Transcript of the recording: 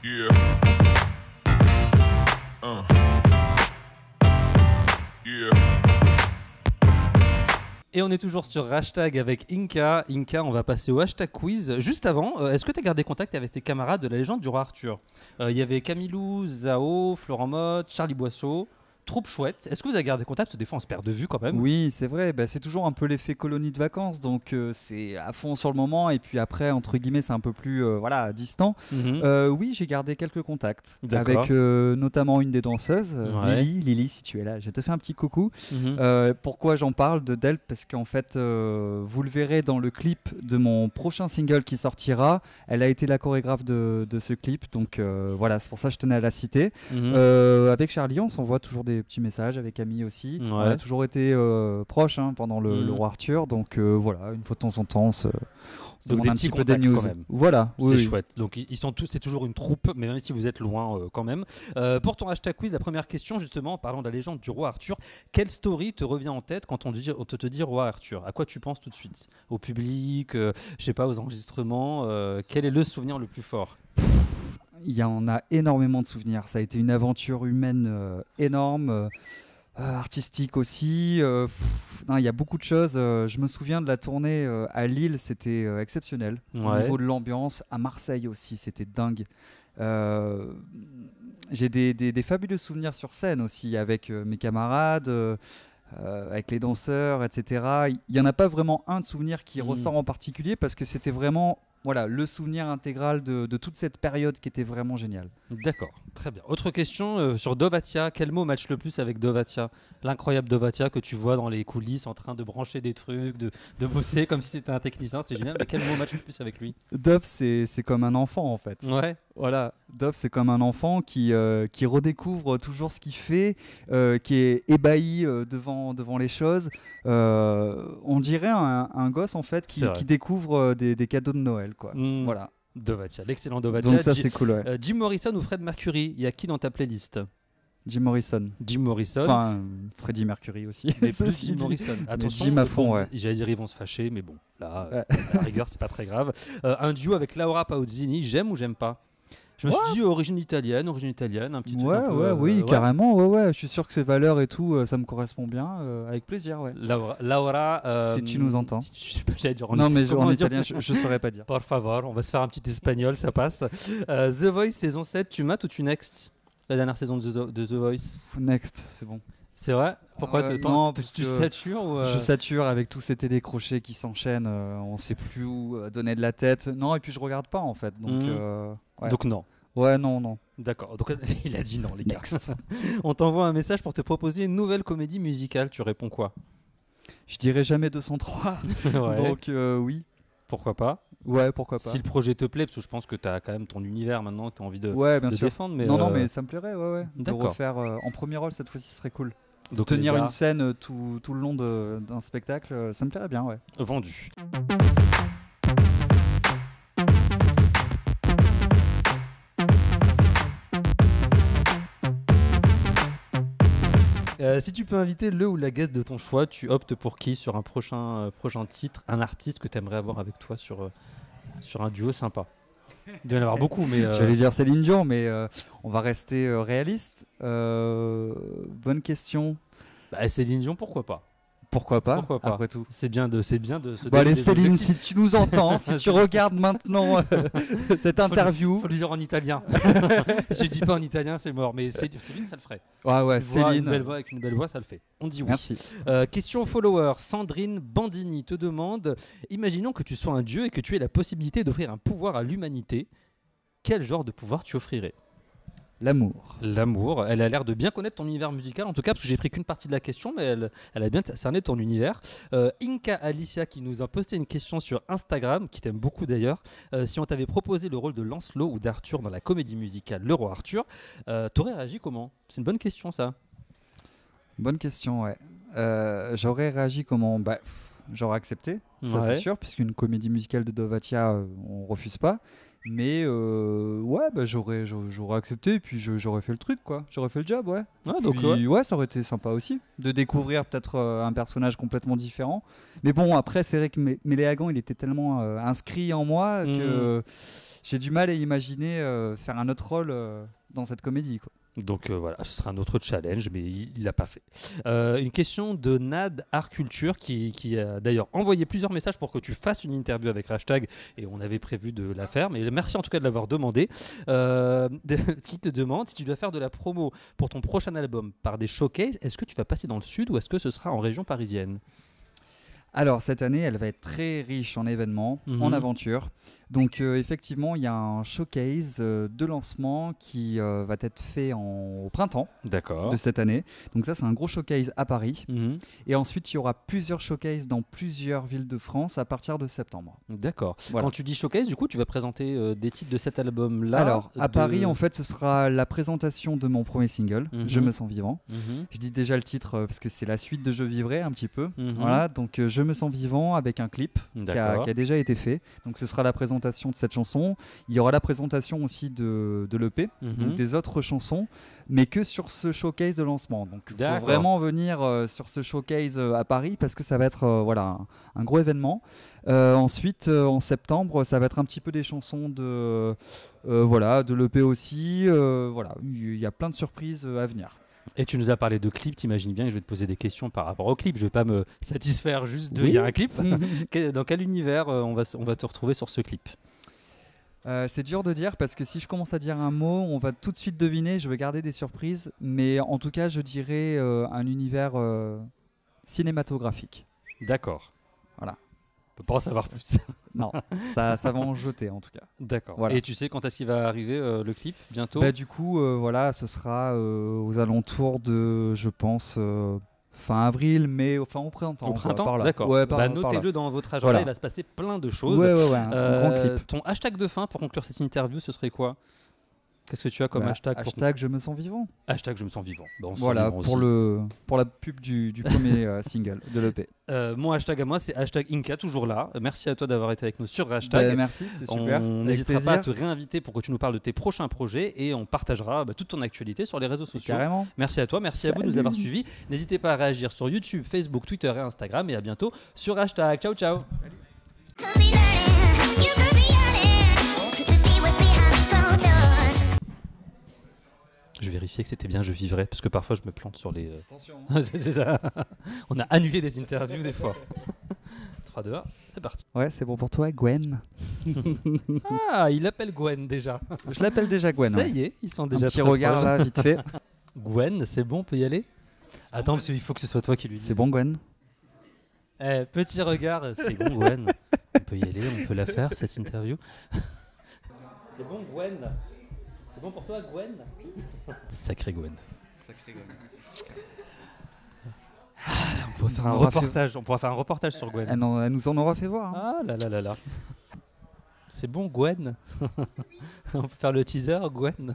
Yeah. Yeah. Et on est toujours sur hashtag avec Inca. Inca, on va passer au hashtag quiz. Juste avant, est-ce que tu as gardé contact avec tes camarades de la légende du roi Arthur ? Il y avait Camilou, Zao, Florent Mott, Charlie Boisseau. Troupe chouette. Est-ce que vous avez gardé contact ? Parce que des fois, on se perd de vue quand même. Oui, c'est vrai. C'est toujours un peu l'effet colonie de vacances. Donc, c'est à fond sur le moment. Et puis après, entre guillemets, c'est un peu plus distant. Oui, j'ai gardé quelques contacts. D'accord. Avec notamment une des danseuses, Ouais. Lily, si tu es là, je te fais un petit coucou. Mhm. Pourquoi j'en parle d'elle ? Parce qu'en fait, vous le verrez dans le clip de mon prochain single qui sortira. Elle a été la chorégraphe de ce clip. Donc voilà, c'est pour ça que je tenais à la citer. Mhm. Avec Charlie, on s'envoie toujours des petits messages, avec Camille aussi. Ouais. On a toujours été proches pendant le roi Arthur, donc voilà, une fois de temps en temps, on se Donc demande des un petits petit peu des contacts news. quand même. Voilà, C'est oui, oui. chouette. Donc ils sont tous, c'est toujours une troupe, mais même si vous êtes loin quand même. Pour ton hashtag quiz, la première question justement, en parlant de la légende du roi Arthur, quelle story te revient en tête quand on te dit roi Arthur ? À quoi tu penses tout de suite ? Au public, je sais pas, aux enregistrements. Quel est le souvenir le plus fort ? Il y en a énormément de souvenirs. Ça a été une aventure humaine énorme. Artistique aussi. Non, il y a beaucoup de choses. Je me souviens de la tournée à Lille, c'était exceptionnel. Au Ouais. niveau de l'ambiance, à Marseille aussi, c'était dingue. J'ai des fabuleux souvenirs sur scène aussi avec mes camarades, avec les danseurs, etc. Il n'y en a pas vraiment un de souvenir qui ressort en particulier parce que c'était vraiment le souvenir intégral de toute cette période qui était vraiment géniale. D'accord, très bien. Autre question sur Dovatia. Quel mot match le plus avec Dovatia ? L'incroyable Dovatia que tu vois dans les coulisses en train de brancher des trucs, de bosser comme si c'était un technicien, c'est génial. Mais quel mot match le plus avec lui ? Dove, c'est comme un enfant en fait. Ouais. Voilà, Dove, c'est comme un enfant qui redécouvre toujours ce qu'il fait, qui est ébahi devant les choses. On dirait un gosse en fait C'est vrai. qui découvre des cadeaux de Noël, quoi. Mm. Voilà. Dovatia, l'excellent Dovatia. Donc ça, c'est cool, ouais. Jim Morrison ou Fred Mercury ? Il y a qui dans ta playlist ? Jim Morrison. Jim Morrison. Enfin, Freddie Mercury aussi. Mais Ça, plus c'est Jim dit. Morrison. Attention, Jim à fond, ouais. J'allais dire ils vont se fâcher, mais bon, là, Ouais. à la rigueur, c'est pas très grave. Un duo avec Laura Pausini, j'aime ou j'aime pas ? Je me suis dit origine italienne, un petit truc un peu, Oui, carrément, ouais. Je suis sûr que ces valeurs et tout, ça me correspond bien, avec plaisir, ouais. Laura, Si tu nous entends. Je sais pas, j'allais dire Non, mais comment en dire italien, je saurais pas dire. Por favor, on va se faire un petit espagnol, ça passe. The Voice saison 7, tu mates ou tu next ? La dernière saison de The Voice. Next, c'est bon. C'est vrai ? Pourquoi non, parce tu que satures ou Je sature avec tous ces télécrochets qui s'enchaînent, on sait plus où donner de la tête. Non, et puis je regarde pas en fait. Donc, ouais. Donc non. Ouais, non. D'accord, donc il a dit non les gars. Next. On t'envoie un message pour te proposer une nouvelle comédie musicale, tu réponds quoi ? Je dirais jamais 203. Ouais. Donc oui. Pourquoi pas ? Ouais, pourquoi pas. Si le projet te plaît, parce que je pense que tu as quand même ton univers maintenant, tu as envie de bien sûr. défendre. Mais Non, mais ça me plairait, ouais. De D'accord. refaire en premier rôle cette fois-ci, ce serait cool. donc, Tenir les gars, une scène tout le long d'un spectacle, ça me plairait bien, ouais. vendu. Si tu peux inviter le ou la guest de ton choix, tu optes pour qui sur un prochain titre, un artiste que tu aimerais avoir avec toi sur un duo sympa. Il doit y en avoir beaucoup, mais J'allais dire Céline Dion, mais on va rester réaliste. Bonne question. Céline Dion, pourquoi pas ? Pourquoi pas, Pourquoi pas. après tout. C'est bien de se Bon donner allez des Céline, objectifs. si tu nous entends, si tu regardes maintenant cette interview. Faut le dire en italien. Si je dis pas en italien, c'est mort. Mais Céline, ça le ferait. Ouais, Une Céline. belle voix, avec une belle voix, ça le fait. On dit oui. Merci. Question follower. Sandrine Bandini te demande, imaginons que tu sois un dieu et que tu aies la possibilité d'offrir un pouvoir à l'humanité. Quel genre de pouvoir tu offrirais ? L'amour. L'amour. Elle a l'air de bien connaître ton univers musical, en tout cas, parce que j'ai pris qu'une partie de la question, mais elle a bien cerné ton univers. Inca Alicia qui nous a posté une question sur Instagram, qui t'aime beaucoup d'ailleurs. Si on t'avait proposé le rôle de Lancelot ou d'Arthur dans la comédie musicale Le Roi Arthur, t'aurais réagi comment ? C'est une bonne question, ça. Bonne question, ouais. J'aurais réagi comment ? j'aurais accepté, ça Ouais. c'est sûr, puisqu'une comédie musicale de Dovatia, on refuse pas. Mais ouais, bah, j'aurais accepté et puis j'aurais fait le truc, quoi. J'aurais fait le job, ouais. Ah, donc, Puis, ouais, ça aurait été sympa aussi de découvrir peut-être un personnage complètement différent. Mais bon, après, c'est vrai que Méléagan, il était tellement inscrit en moi que j'ai du mal à imaginer faire un autre rôle dans cette comédie, quoi. Donc voilà, ce sera un autre challenge, mais il l'a pas fait. Une question de Nad Art Culture qui a d'ailleurs envoyé plusieurs messages pour que tu fasses une interview avec Hashtag, et on avait prévu de la faire, mais merci en tout cas de l'avoir demandé. Qui te demande si tu dois faire de la promo pour ton prochain album par des showcases, est-ce que tu vas passer dans le sud ou est-ce que ce sera en région parisienne? Alors, cette année, elle va être très riche en événements, en aventures. Donc, effectivement, il y a un showcase de lancement qui va être fait au printemps D'accord. de cette année. Donc, ça, c'est un gros showcase à Paris. Mhm. Et ensuite, il y aura plusieurs showcases dans plusieurs villes de France à partir de septembre. D'accord. Voilà. Quand tu dis showcase, du coup, tu vas présenter des titres de cet album-là. Alors, à de- Paris, en fait, ce sera la présentation de mon premier single, Mhm. Je me sens vivant. Mhm. Je dis déjà le titre parce que c'est la suite de Je vivrai un petit peu. Mhm. Voilà, donc Je me sens vivant avec un clip qui D'accord. a déjà été fait. Donc ce sera la présentation de cette chanson. Il y aura la présentation aussi de l'EP, Mhm. donc des autres chansons, mais que sur ce showcase de lancement. Donc il faut D'accord. vraiment venir sur ce showcase à Paris parce que ça va être voilà, un gros événement. Ensuite, en septembre, ça va être un petit peu des chansons voilà, de l'EP aussi. Voilà, il y a plein de surprises à venir. Et tu nous as parlé de clip, t'imagines bien que je vais te poser des questions par rapport au clip. Je vais pas me satisfaire juste de Oui. il y a un clip. Dans quel univers on va te retrouver sur ce clip? C'est dur de dire parce que si je commence à dire un mot, on va tout de suite deviner. Je vais garder des surprises, mais en tout cas, je dirais un univers cinématographique. D'accord. Voilà. On peut pas en savoir plus. Non, ça va en jeter en tout cas. D'accord. Voilà. Et tu sais quand est-ce qu'il va arriver le clip? Bientôt? Bah, du coup, voilà, ce sera aux alentours de, je pense, fin avril, mais enfin au printemps. Au quoi, printemps? par là. D'accord. Ouais, Bah, par là. notez-le dans votre agenda, Voilà. il va se passer plein de choses. Ouais, un grand clip. Ton hashtag de fin pour conclure cette interview, ce serait quoi? Qu'est-ce que tu as comme Bah, hashtag pour hashtag je me sens vivant. Hashtag je me sens vivant. Bah, on se sent Voilà, vivant pour, aussi. pour la pub du premier single de l'EP. Mon hashtag à moi, c'est hashtag Inca, toujours là. Merci à toi d'avoir été avec nous sur hashtag. Bah, merci, c'était super. On Avec n'hésitera pas à plaisir. te réinviter pour que tu nous parles de tes prochains projets et on partagera toute ton actualité sur les réseaux sociaux. Carrément. Merci à toi, merci à vous de nous Salut. avoir suivis. N'hésitez pas à réagir sur YouTube, Facebook, Twitter et Instagram et à bientôt sur hashtag. Ciao ciao. Could be learning, you could be yearning to see what's behind these closed doors. Je vérifiais que c'était bien Je vivrai parce que parfois je me plante sur les... Attention. c'est ça. On a annulé des interviews des fois. 3, 2, 1, c'est parti. Ouais, c'est bon pour toi, Gwen. Ah, il appelle Gwen déjà. Je l'appelle déjà Gwen. Ça ouais. y est, ils sont Un déjà petit très regard proches. là, vite fait. Gwen, c'est bon, on peut y aller? Attends, parce qu'il faut que ce soit toi qui lui dise. C'est bon, Gwen. Petit regard, c'est bon Gwen. On peut y aller, on peut la faire cette interview. C'est bon Gwen. C'est bon pour toi Gwen? Sacré Gwen. On pourrait faire un reportage. On pourra faire un reportage sur Gwen. Elle nous en aura fait voir. hein. Ah là là là là. C'est bon Gwen. On peut faire le teaser Gwen.